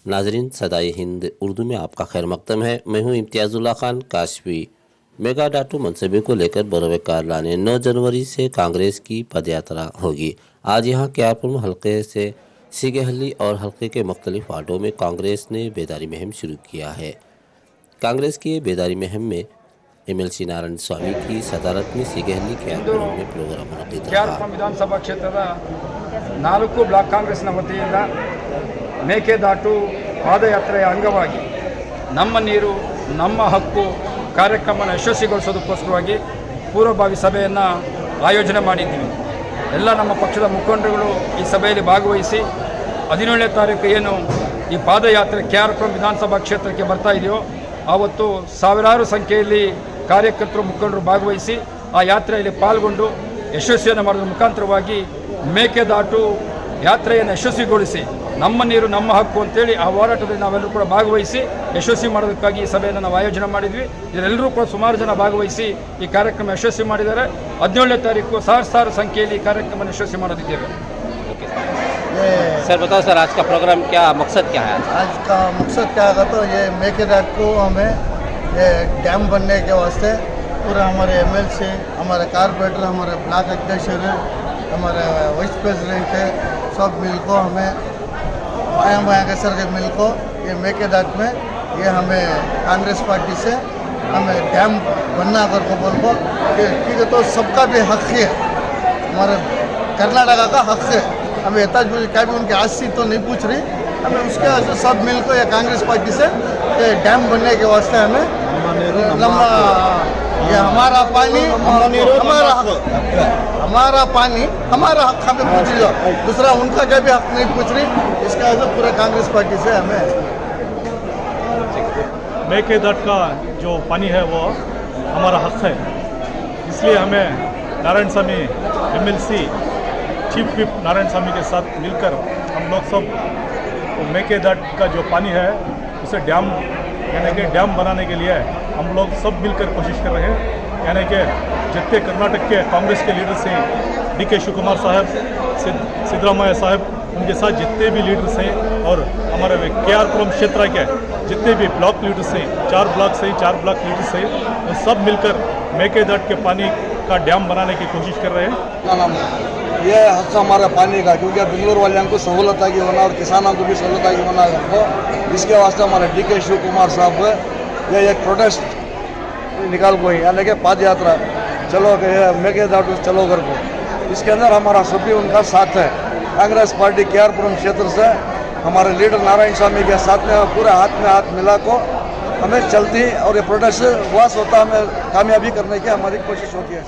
नाजरीन, सदाई हिंद उर्दू में आपका खैर मकदम है। मैं हूँ इम्तियाजुल्लाह खान काशवी। मेगा डाटू मनसूबे को लेकर बरोकार लाने 9 जनवरी से कांग्रेस की पदयात्रा होगी। आज यहाँ क्यारपुर हल्के से सिगहली और हल्के के मुख्तलिफ वार्डों में कांग्रेस ने बेदारी मुहिम शुरू किया है। कांग्रेस की बेदारी मुहिम में MLC नारायण स्वामी की सदारत में सिगहली क्यारपुर में प्रोग्राम मुनक़िद रहा। विधानसभा क्षेत्ರದ 4 ಬ್ಲಾಕ್ ಕಾಂಗ್ರೆಸ್ನ ವತಿಯಿಂದ ಮೇಕೆದಾಟು ಪಾದಯಾತ್ರೆಯ ಅಂಗವಾಗಿ ನಮ್ಮ ನೀರು ನಮ್ಮ ಹಕ್ಕು ಕಾರ್ಯಕ್ರಮವನ್ನು ಯಶಸ್ವಿಗೊಳಿಸೋದಕ್ಕೋಸ್ಕರವಾಗಿ ಪೂರ್ವಭಾವಿ ಸಭೆಯನ್ನು ಆಯೋಜನೆ ಮಾಡಿದ್ದೀವಿ. ಎಲ್ಲ ನಮ್ಮ ಪಕ್ಷದ ಮುಖಂಡರುಗಳು ಈ ಸಭೆಯಲ್ಲಿ ಭಾಗವಹಿಸಿ 17ನೇ ತಾರೀಕು ಏನು ಈ ಪಾದಯಾತ್ರೆ ಕ್ಯಾರ್ಪುರ ವಿಧಾನಸಭಾ ಕ್ಷೇತ್ರಕ್ಕೆ ಬರ್ತಾ ಇದೆಯೋ ಆವತ್ತು ಸಾವಿರಾರು ಸಂಖ್ಯೆಯಲ್ಲಿ ಕಾರ್ಯಕರ್ತರು ಮುಖಂಡರು ಭಾಗವಹಿಸಿ ಆ ಯಾತ್ರೆಯಲ್ಲಿ ಪಾಲ್ಗೊಂಡು ಯಶಸ್ವಿಯನ್ನು ಮಾಡೋದ್ರ ಮುಖಾಂತರವಾಗಿ ಮೇಕೆದಾಟು ಯಾತ್ರೆಯನ್ನು ಯಶಸ್ವಿಗೊಳಿಸಿ ನಮ್ಮ ನೀರು ನಮ್ಮ ಹಕ್ಕು ಅಂತೇಳಿ ಆ ಹೋರಾಟದಲ್ಲಿ ನಾವೆಲ್ಲರೂ ಕೂಡ ಭಾಗವಹಿಸಿ ಯಶಸ್ವಿ ಮಾಡೋದಕ್ಕಾಗಿ ಈ ಸಭೆಯನ್ನು ನಾವು ಆಯೋಜನೆ ಮಾಡಿದ್ವಿ. ಇದರೆಲ್ಲರೂ ಕೂಡ ಸುಮಾರು ಜನ ಭಾಗವಹಿಸಿ ಈ ಕಾರ್ಯಕ್ರಮ ಯಶಸ್ವಿ ಮಾಡಿದ್ದಾರೆ. 17ನೇ ತಾರೀಕು ಸಾವಿರಾರು ಸಂಖ್ಯೆಯಲ್ಲಿ ಈ ಕಾರ್ಯಕ್ರಮ यशस्वी ಮಾಡೋದಿದ್ದೇವೆ. सर बताओ सर, आज का प्रोग्राम क्या मकसद क्या है? आज का मकसद क्या है तो ये मेकेदाटू को हमें ये डैम बनने के वास्ते पूरा हमारे MLC, हमारे कारपोरेटर, हमारे ब्लॉक अध्यक्ष, हमारे वाइस प्रेसिडेंट है, सब मिल को हमें माया के सर के मिल को ये मेकेदाटू में ये हमें कांग्रेस पार्टी से हमें डैम बनना कर को बोल को ठीक है तो सबका भी हक है, हमारे कर्नाटका का हक है. हमें एहताज क्या भी उनकी आज से तो नहीं पूछ रही, हमें उसके सब मिल को या कांग्रेस पार्टी से ये डैम बनने के वास्ते हमें लंबा ये हमारा पानी हमारा हक, हमारा पानी हमारा हक हमें पूछ रही हो, दूसरा उनका क्या भी हक नहीं पूछ रही. इसका वजह पूरा कांग्रेस पार्टी से हमें मेकेदाटू का जो पानी है वो हमारा हक है, इसलिए हमें नारायण स्वामी MLC चीफ विप नारायण स्वामी के साथ मिलकर हम लोग सब मेकेदाटू का जो पानी है उसे डैम यानी कि डैम बनाने के लिए हम लोग सब मिलकर कोशिश कर रहे हैं. यानी कि जितने कर्नाटक के कांग्रेस के लीडर्स हैं, DK शिवकुमार साहब, सिद्धरामैया साहब, उनके साथ जितने भी लीडर्स हैं और हमारे KRपुरम क्षेत्र के जितने भी ब्लॉक लीडर्स हैं, 4 ब्लॉक से 4 ब्लॉक लीडर्स हैं, वो सब मिलकर मेकेदाटू के पानी का डैम बनाने की कोशिश कर रहे हैं. ये हक हमारा पानी का, क्योंकि बेंगलुरु वाले को सहूलत आगे होना और किसानों को भी सहूलत आगे होना हमको. इसके वास्ते हमारे DK शिवकुमार साहब ये एक प्रोटेस्ट निकाल को यानी कि पद यात्रा चलो मेकेदाटू चलो घर को, इसके अंदर हमारा सभी उनका साथ है. कांग्रेस पार्टी KRपुरम क्षेत्र से हमारे लीडर नारायण स्वामी के साथ में पूरे हाथ में हाथ मिला को हमें चलती और ये प्रोटेस्ट वास होता हमें कामयाबी करने की हमारी कोशिश होती है.